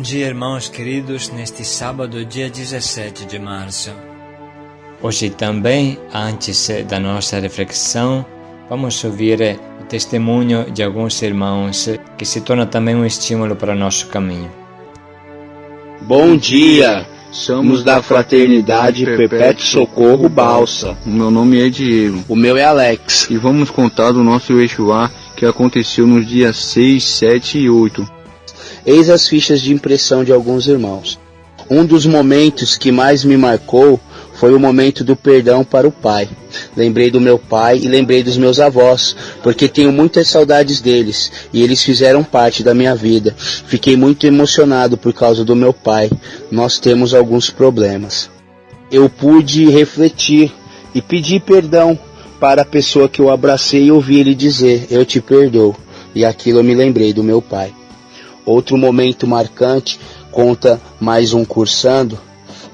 Bom dia, irmãos queridos, neste sábado, dia 17 de março. Hoje também, antes da nossa reflexão, vamos ouvir o testemunho de alguns irmãos que se torna também um estímulo para o nosso caminho. Bom dia! Somos da Fraternidade Perpétuo Socorro Balsa. O meu nome é Diego. O meu é Alex. E vamos contar do nosso Yeshua que aconteceu nos dias 6, 7 e 8. Eis as fichas de impressão de alguns irmãos. Um dos momentos que mais me marcou foi o momento do perdão para o pai. Lembrei do meu pai e lembrei dos meus avós, porque tenho muitas saudades deles, e eles fizeram parte da minha vida. Fiquei muito emocionado por causa do meu pai. Nós temos alguns problemas. Eu pude refletir e pedir perdão para a pessoa que eu abracei e ouvi ele dizer, eu te perdoo. E aquilo eu me lembrei do meu pai. Outro momento marcante, conta mais um cursando,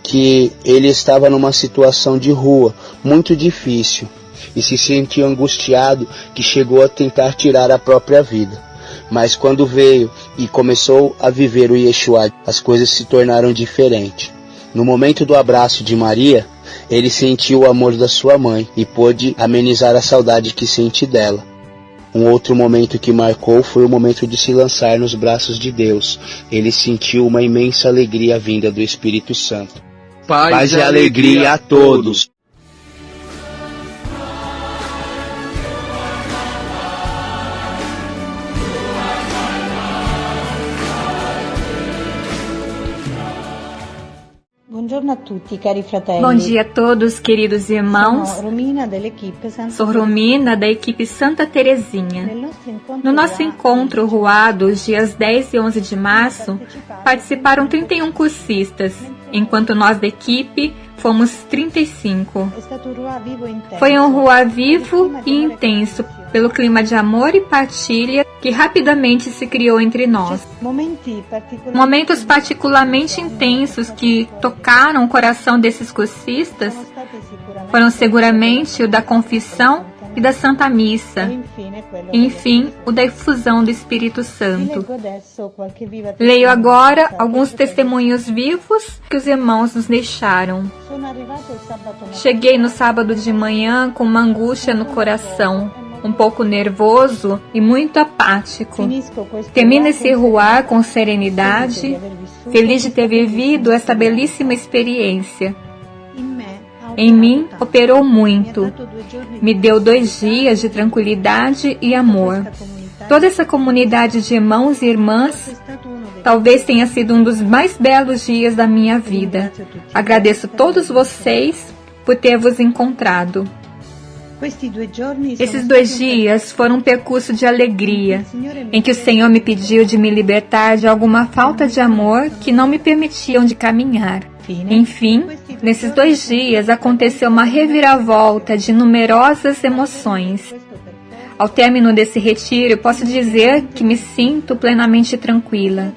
que ele estava numa situação de rua, muito difícil, e se sentiu angustiado que chegou a tentar tirar a própria vida. Mas quando veio e começou a viver o Yeshua, as coisas se tornaram diferentes. No momento do abraço de Maria, ele sentiu o amor da sua mãe e pôde amenizar a saudade que sente dela. Um outro momento que marcou foi o momento de se lançar nos braços de Deus. Ele sentiu uma imensa alegria vinda do Espírito Santo. Paz e alegria a todos! Buongiorno a tutti, cari fratelli. Bom dia a todos, queridos irmãos. Sou Romina, da equipe Santa Terezinha. No nosso encontro ruado, os dias 10 e 11 de março, participaram 31 cursistas, enquanto nós da equipe fomos 35. Foi um ruá vivo e intenso, pelo clima de amor e partilha que rapidamente se criou entre nós. Momentos particularmente intensos que tocaram o coração desses cursistas foram seguramente o da confissão e da Santa Missa, e, enfim, o da efusão do Espírito Santo. Leio agora alguns testemunhos vivos que os irmãos nos deixaram. Cheguei no sábado de manhã com uma angústia no coração, um pouco nervoso e muito apático. Termino esse ruar com serenidade, feliz de ter vivido essa belíssima experiência. Em mim operou muito, me deu 2 dias de tranquilidade e amor. Toda essa comunidade de irmãos e irmãs talvez tenha sido um dos mais belos dias da minha vida. Agradeço a todos vocês por ter vos encontrado. Esses 2 dias foram um percurso de alegria, em que o Senhor me pediu de me libertar de alguma falta de amor que não me permitiam de caminhar. Enfim, nesses 2 dias aconteceu uma reviravolta de numerosas emoções. Ao término desse retiro, posso dizer que me sinto plenamente tranquila.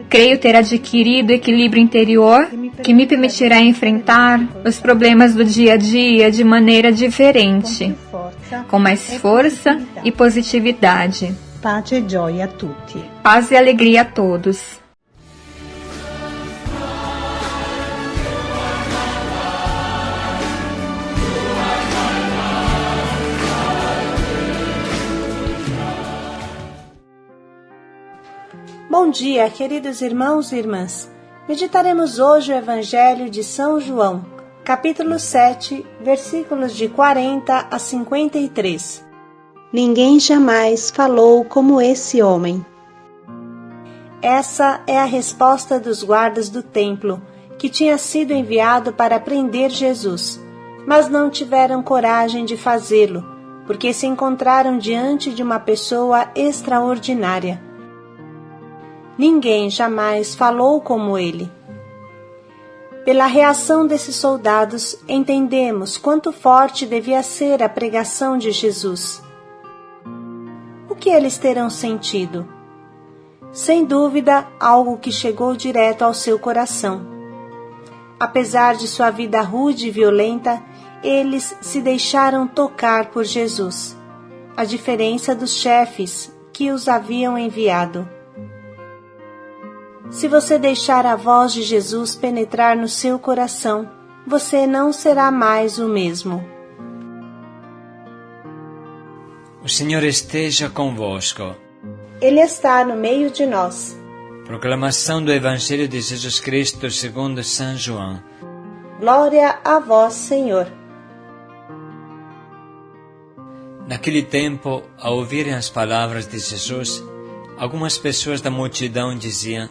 Creio ter adquirido equilíbrio interior que me permitirá enfrentar os problemas do dia a dia de maneira diferente, com mais força e positividade. Paz e alegria a todos. Bom dia, queridos irmãos e irmãs. Meditaremos hoje o Evangelho de São João, capítulo 7, versículos de 40 a 53. Ninguém jamais falou como esse homem. Essa é a resposta dos guardas do templo, que tinha sido enviado para prender Jesus, mas não tiveram coragem de fazê-lo, porque se encontraram diante de uma pessoa extraordinária. Ninguém jamais falou como ele. Pela reação desses soldados, entendemos quanto forte devia ser a pregação de Jesus. O que eles terão sentido? Sem dúvida, algo que chegou direto ao seu coração. Apesar de sua vida rude e violenta, eles se deixaram tocar por Jesus, a diferença dos chefes que os haviam enviado. Se você deixar a voz de Jesus penetrar no seu coração, você não será mais o mesmo. O Senhor esteja convosco. Ele está no meio de nós. Proclamação do Evangelho de Jesus Cristo segundo São João. Glória a vós, Senhor. Naquele tempo, ao ouvirem as palavras de Jesus, algumas pessoas da multidão diziam: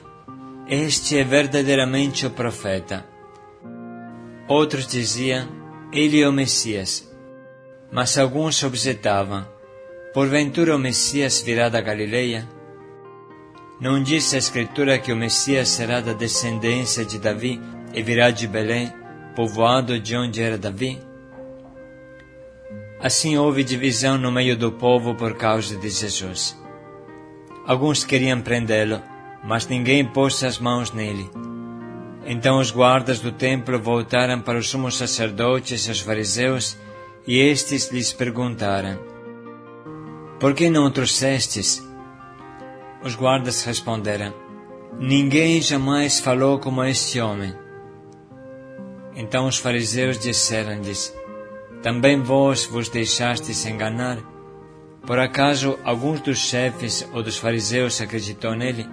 Este é verdadeiramente o profeta. Outros diziam: Ele é o Messias. Mas alguns objetavam: Porventura o Messias virá da Galileia? Não disse a Escritura que o Messias será da descendência de Davi e virá de Belém, povoado de onde era Davi? Assim houve divisão no meio do povo por causa de Jesus. Alguns queriam prendê-lo, mas ninguém pôs as mãos nele. Então os guardas do templo voltaram para os sumos sacerdotes e os fariseus, e estes lhes perguntaram: Por que não o trouxestes? Os guardas responderam: Ninguém jamais falou como este homem. Então os fariseus disseram-lhes: Também vós vos deixastes enganar? Por acaso alguns dos chefes ou dos fariseus acreditou nele?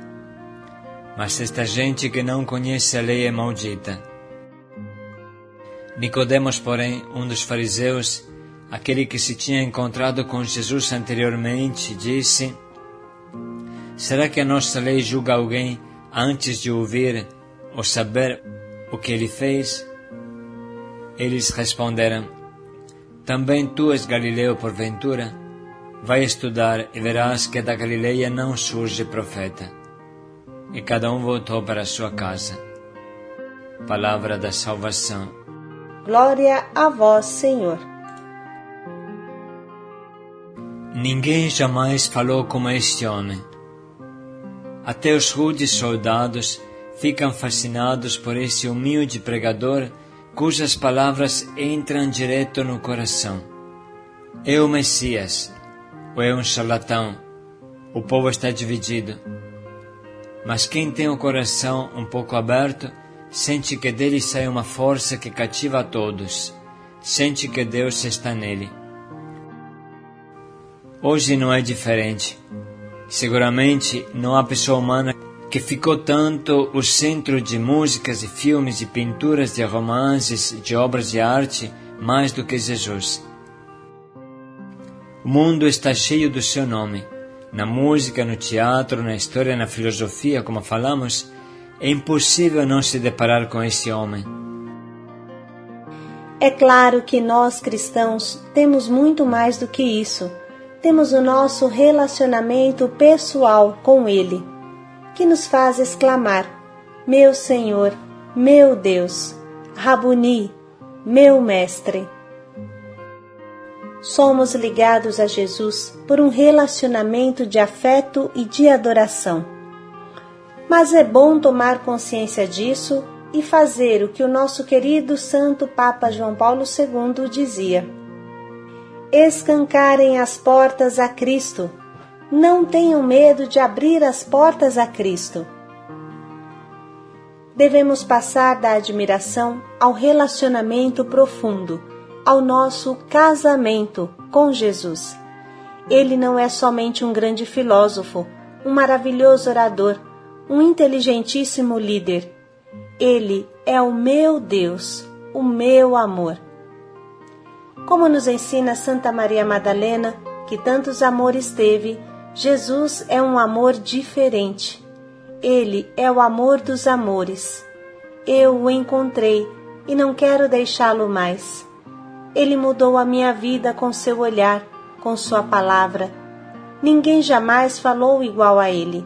Mas esta gente que não conhece a lei é maldita. Nicodemos, porém, um dos fariseus, aquele que se tinha encontrado com Jesus anteriormente, disse: Será que a nossa lei julga alguém antes de ouvir ou saber o que ele fez? Eles responderam: Também tu és Galileu porventura? Vai estudar e verás que da Galileia não surge profeta. E cada um voltou para a sua casa. Palavra da salvação. Glória a vós, Senhor. Ninguém jamais falou como este homem. Até os rudes soldados ficam fascinados por esse humilde pregador cujas palavras entram direto no coração. É o Messias, ou é um charlatão? O povo está dividido. Mas quem tem o coração um pouco aberto, sente que dele sai uma força que cativa a todos, sente que Deus está nele. Hoje não é diferente. Seguramente não há pessoa humana que ficou tanto o centro de músicas e filmes e pinturas de romances, de obras de arte, mais do que Jesus. O mundo está cheio do seu nome. Na música, no teatro, na história, na filosofia, como falamos, é impossível não se deparar com esse homem. É claro que nós cristãos temos muito mais do que isso. Temos o nosso relacionamento pessoal com Ele, que nos faz exclamar: Meu Senhor, meu Deus, Rabuni, meu Mestre. Somos ligados a Jesus por um relacionamento de afeto e de adoração. Mas é bom tomar consciência disso e fazer o que o nosso querido Santo Papa João Paulo II dizia: escancarem as portas a Cristo. Não tenham medo de abrir as portas a Cristo. Devemos passar da admiração ao relacionamento profundo, ao nosso casamento com Jesus. Ele não é somente um grande filósofo, um maravilhoso orador, um inteligentíssimo líder. Ele é o meu Deus, o meu amor. Como nos ensina Santa Maria Madalena, que tantos amores teve, Jesus é um amor diferente. Ele é o amor dos amores. Eu o encontrei e não quero deixá-lo mais. Ele mudou a minha vida com seu olhar, com sua palavra. Ninguém jamais falou igual a ele.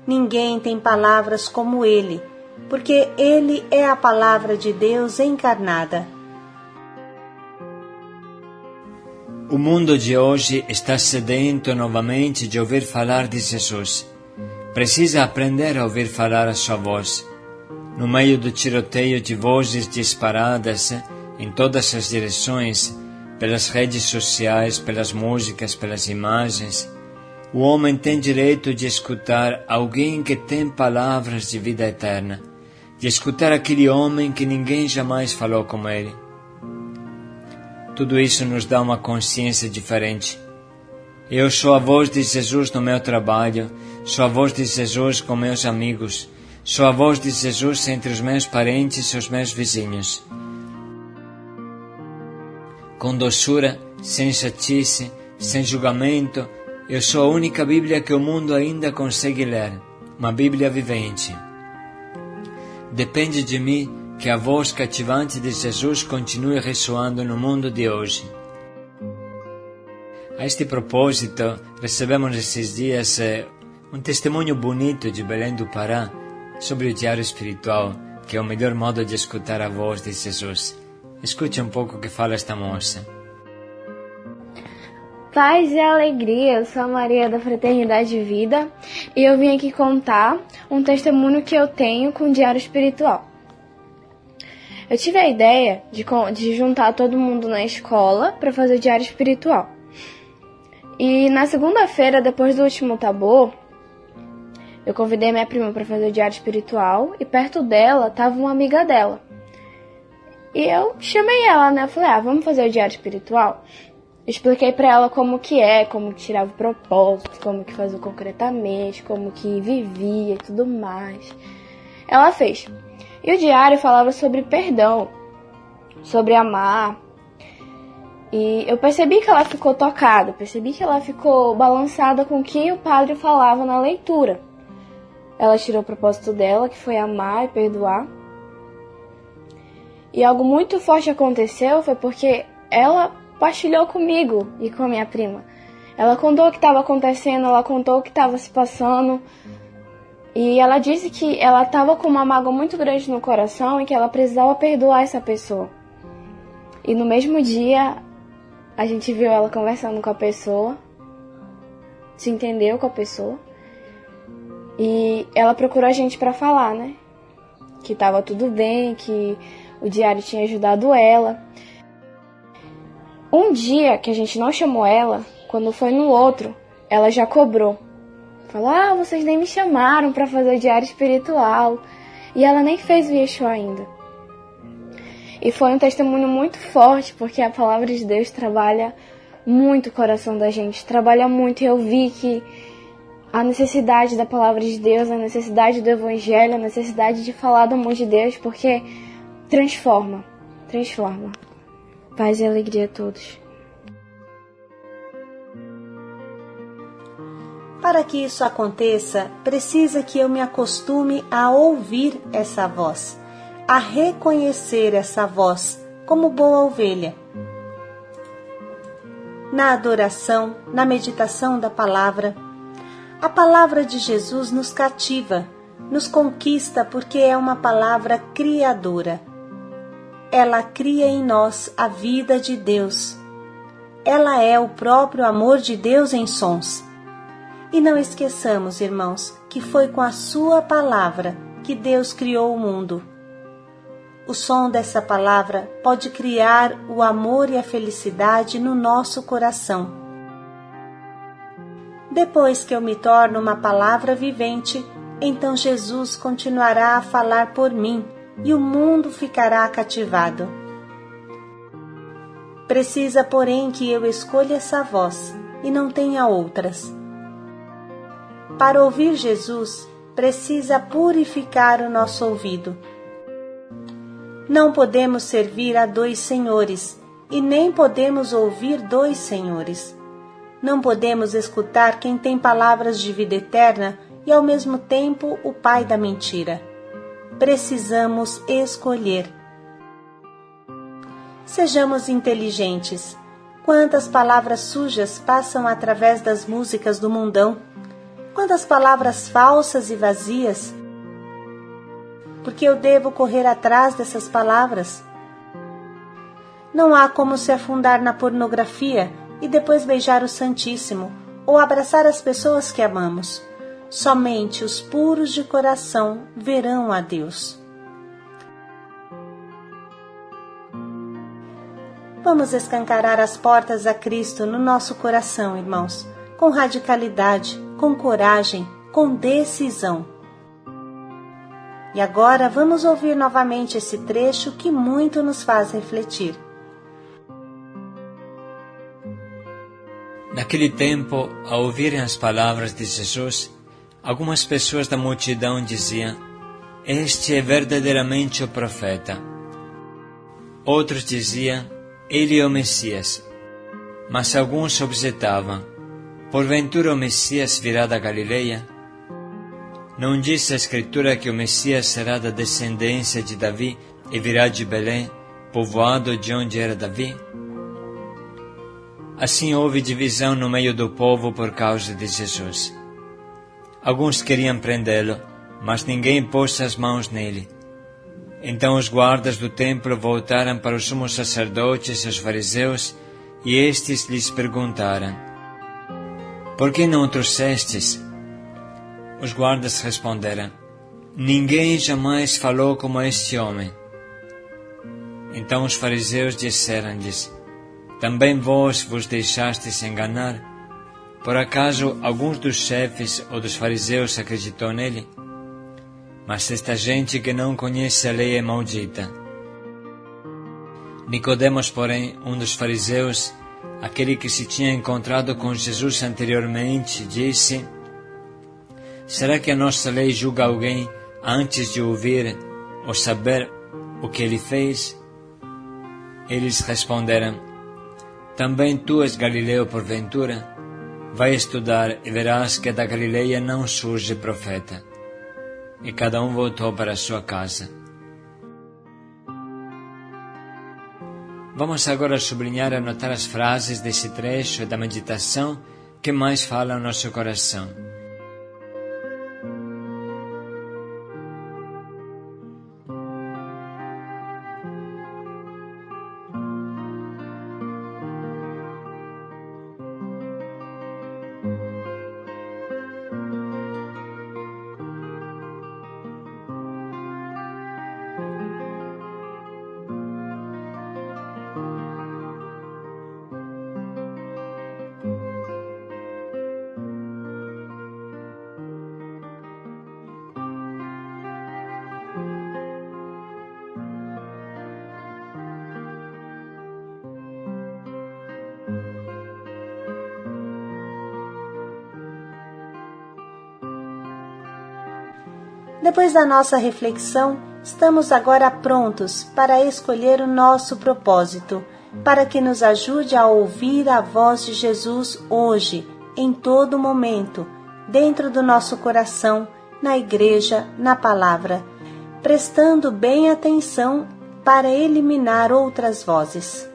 Ninguém tem palavras como ele, porque ele é a palavra de Deus encarnada. O mundo de hoje está sedento novamente de ouvir falar de Jesus. Precisa aprender a ouvir falar a sua voz. No meio do tiroteio de vozes disparadas em todas as direções, pelas redes sociais, pelas músicas, pelas imagens, O homem tem direito de escutar alguém que tem palavras de vida eterna, de escutar aquele homem que ninguém jamais falou como ele. Tudo isso nos dá uma consciência diferente. Eu sou a voz de Jesus no meu trabalho, sou a voz de Jesus com meus amigos, sou a voz de Jesus entre os meus parentes e os meus vizinhos. Com doçura, sem chatice, sem julgamento, eu sou a única Bíblia que o mundo ainda consegue ler, uma Bíblia vivente. Depende de mim que a voz cativante de Jesus continue ressoando no mundo de hoje. A este propósito, recebemos esses dias um testemunho bonito de Belém do Pará sobre o diário espiritual, que é o melhor modo de escutar a voz de Jesus. Escute um pouco o que fala esta moça. Paz e alegria, eu sou a Maria da Fraternidade Vida e eu vim aqui contar um testemunho que eu tenho com o diário espiritual. Eu tive a ideia de juntar todo mundo na escola para fazer o diário espiritual. E na segunda-feira, depois do último tabor, eu convidei minha prima para fazer o diário espiritual e perto dela estava uma amiga dela. E eu chamei ela, né? Eu falei, vamos fazer o diário espiritual? Expliquei para ela como que tirava o propósito, como que fazia concretamente, como que vivia e tudo mais. Ela fez. E o diário falava sobre perdão, sobre amar. E eu percebi que ela ficou tocada, percebi que ela ficou balançada com o que o padre falava na leitura. Ela tirou o propósito dela, que foi amar e perdoar. E algo muito forte aconteceu, foi porque ela partilhou comigo e com a minha prima. Ela contou o que estava acontecendo, ela contou o que estava se passando. E ela disse que ela estava com uma mágoa muito grande no coração e que ela precisava perdoar essa pessoa. E no mesmo dia, a gente viu ela conversando com a pessoa, se entendeu com a pessoa. E ela procurou a gente para falar, né? Que estava tudo bem, que o diário tinha ajudado ela. Um dia que a gente não chamou ela, quando foi no outro, ela já cobrou. Falou, vocês nem me chamaram para fazer o diário espiritual. E ela nem fez o Yeshua ainda. E foi um testemunho muito forte, porque a palavra de Deus trabalha muito o coração da gente. Trabalha muito, e eu vi que a necessidade da palavra de Deus, a necessidade do Evangelho, a necessidade de falar do amor de Deus, porque transforma. Paz e alegria a todos. Para que isso aconteça, precisa que eu me acostume a ouvir essa voz, a reconhecer essa voz como boa ovelha. Na adoração, na meditação da palavra, a palavra de Jesus nos cativa, nos conquista porque é uma palavra criadora. Ela cria em nós a vida de Deus. Ela é o próprio amor de Deus em sons. E não esqueçamos, irmãos, que foi com a sua palavra que Deus criou o mundo. O som dessa palavra pode criar o amor e a felicidade no nosso coração. Depois que eu me torno uma palavra vivente, então Jesus continuará a falar por mim e o mundo ficará cativado. Precisa, porém, que eu escolha essa voz e não tenha outras. Para ouvir Jesus, precisa purificar o nosso ouvido. Não podemos servir a dois senhores e nem podemos ouvir dois senhores. Não podemos escutar quem tem palavras de vida eterna e ao mesmo tempo o pai da mentira. Precisamos escolher. Sejamos inteligentes. Quantas palavras sujas passam através das músicas do mundão? Quantas palavras falsas e vazias? Porque eu devo correr atrás dessas palavras? Não há como se afundar na pornografia e depois beijar o Santíssimo ou abraçar as pessoas que amamos. Somente os puros de coração verão a Deus. Vamos escancarar as portas a Cristo no nosso coração, irmãos. com radicalidade, com coragem, com decisão. E agora vamos ouvir novamente esse trecho que muito nos faz refletir. Naquele tempo, ao ouvirem as palavras de Jesus, algumas pessoas da multidão diziam: "Este é verdadeiramente o profeta." Outros diziam: "Ele é o Messias." Mas alguns objetavam: "Porventura o Messias virá da Galileia? Não diz a Escritura que o Messias será da descendência de Davi e virá de Belém, povoado de onde era Davi?" Assim houve divisão no meio do povo por causa de Jesus. Alguns queriam prendê-lo, mas ninguém pôs as mãos nele. Então os guardas do templo voltaram para os sumos sacerdotes e os fariseus, e estes lhes perguntaram: "Por que não o trouxestes?" Os guardas responderam: "Ninguém jamais falou como este homem." Então os fariseus disseram-lhes: "Também vós vos deixastes enganar? Por acaso alguns dos chefes ou dos fariseus acreditou nele? Mas esta gente que não conhece a lei é maldita." Nicodemos, porém, um dos fariseus, aquele que se tinha encontrado com Jesus anteriormente, disse: "Será que a nossa lei julga alguém antes de ouvir ou saber o que ele fez?" Eles responderam: "Também tu és Galileu porventura? Vai estudar e verás que da Galileia não surge profeta." E cada um voltou para a sua casa. Vamos agora sublinhar e anotar as frases desse trecho e da meditação que mais falam ao nosso coração. Depois da nossa reflexão, estamos agora prontos para escolher o nosso propósito, para que nos ajude a ouvir a voz de Jesus hoje, em todo momento, dentro do nosso coração, na igreja, na palavra, prestando bem atenção para eliminar outras vozes.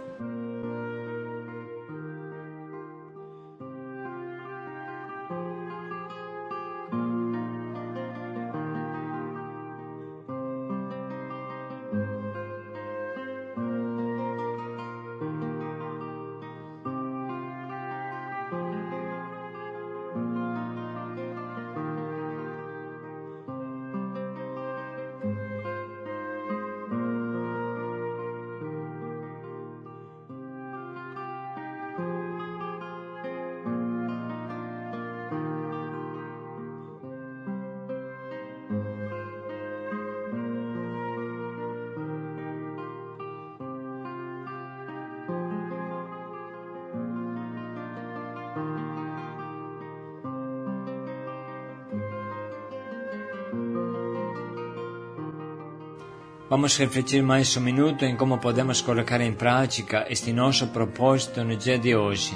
Vamos refletir mais um minuto em como podemos colocar em prática este nosso propósito no dia de hoje.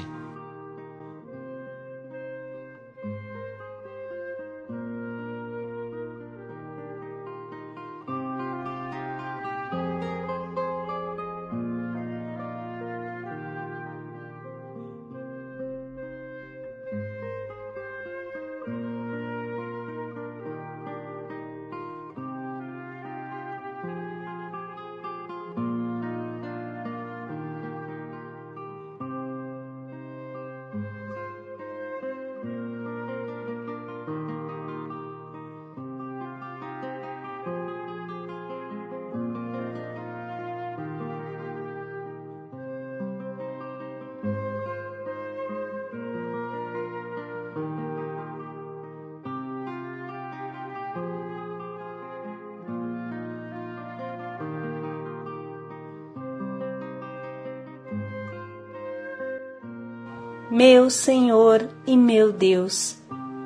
meu Senhor e meu Deus,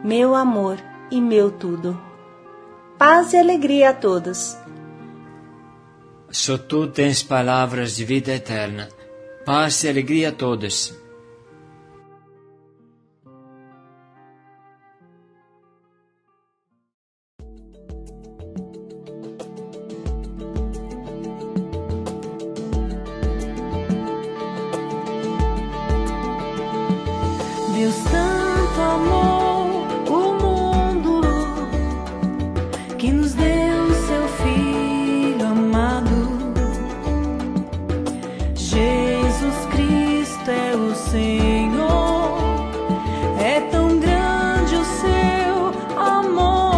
meu amor e meu tudo. Paz e alegria a todos. Só tu tens palavras de vida eterna. Paz e alegria a todos. Deus tanto amou o mundo que nos deu seu Filho amado. Jesus Cristo é o Senhor, é tão grande o seu amor.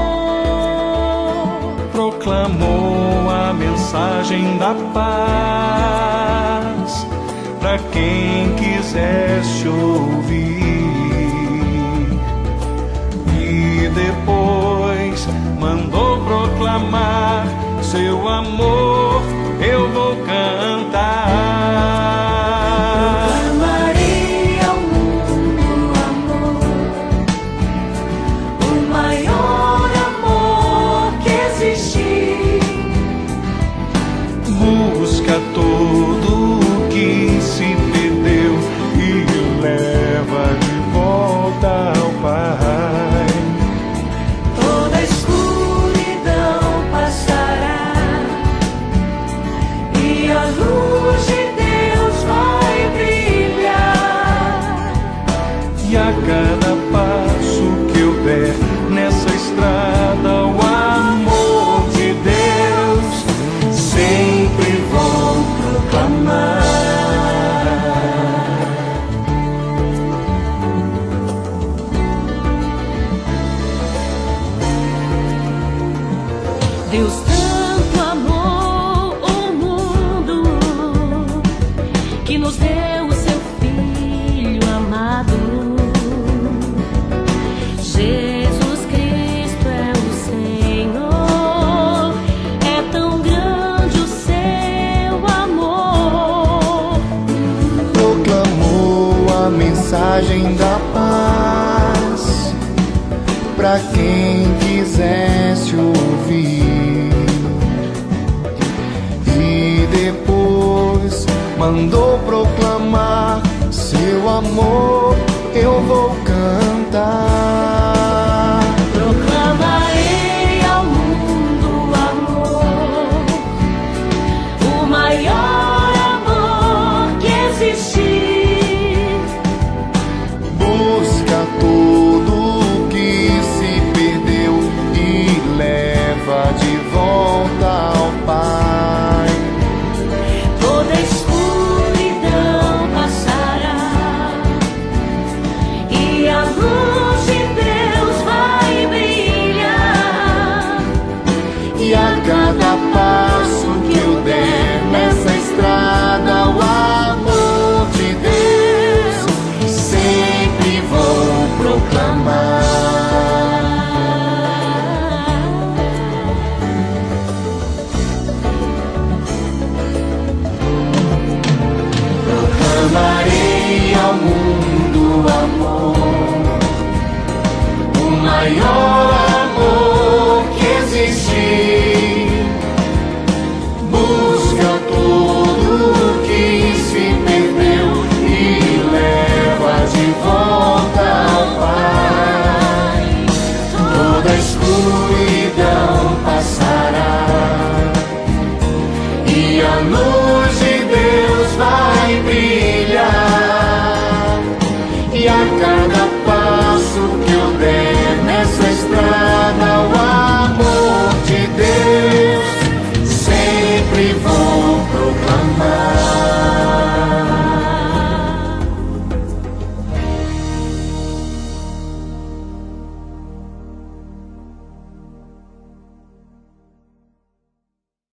Proclamou a mensagem da paz para quem quisesse ouvir. Depois mandou proclamar seu amor, eu vou cantar. Proclamarei ao mundo o amor, o maior amor que existe. Busca todo o que se perdeu e leva de volta ao Pai. A luz de Deus vai brilhar. E a cada passo que eu der nessa estrada, o amor de Deus sempre vou proclamar. Deus tanto amou o mundo que nos deu o seu Filho amado. Jesus Cristo é o Senhor, é tão grande o seu amor. Proclamou a mensagem da paz para quem quisesse ouvir. E depois mandou proclamar seu amor, eu vou cantar. Proclamarei ao mundo o amor, o maior amor que existe. Busca tudo o que se perdeu e leva de volta ao Pai. Toda escuridão passará e a luz de Deus vai brilhar. E a cada passo que eu der nessa estrada, o amor de Deus sempre vou proclamar. Proclamarei ao mundo o amor, o maior amor que existe. Busca tudo o que se perdeu e leva de volta ao Pai. Toda a escuridão passará e a luz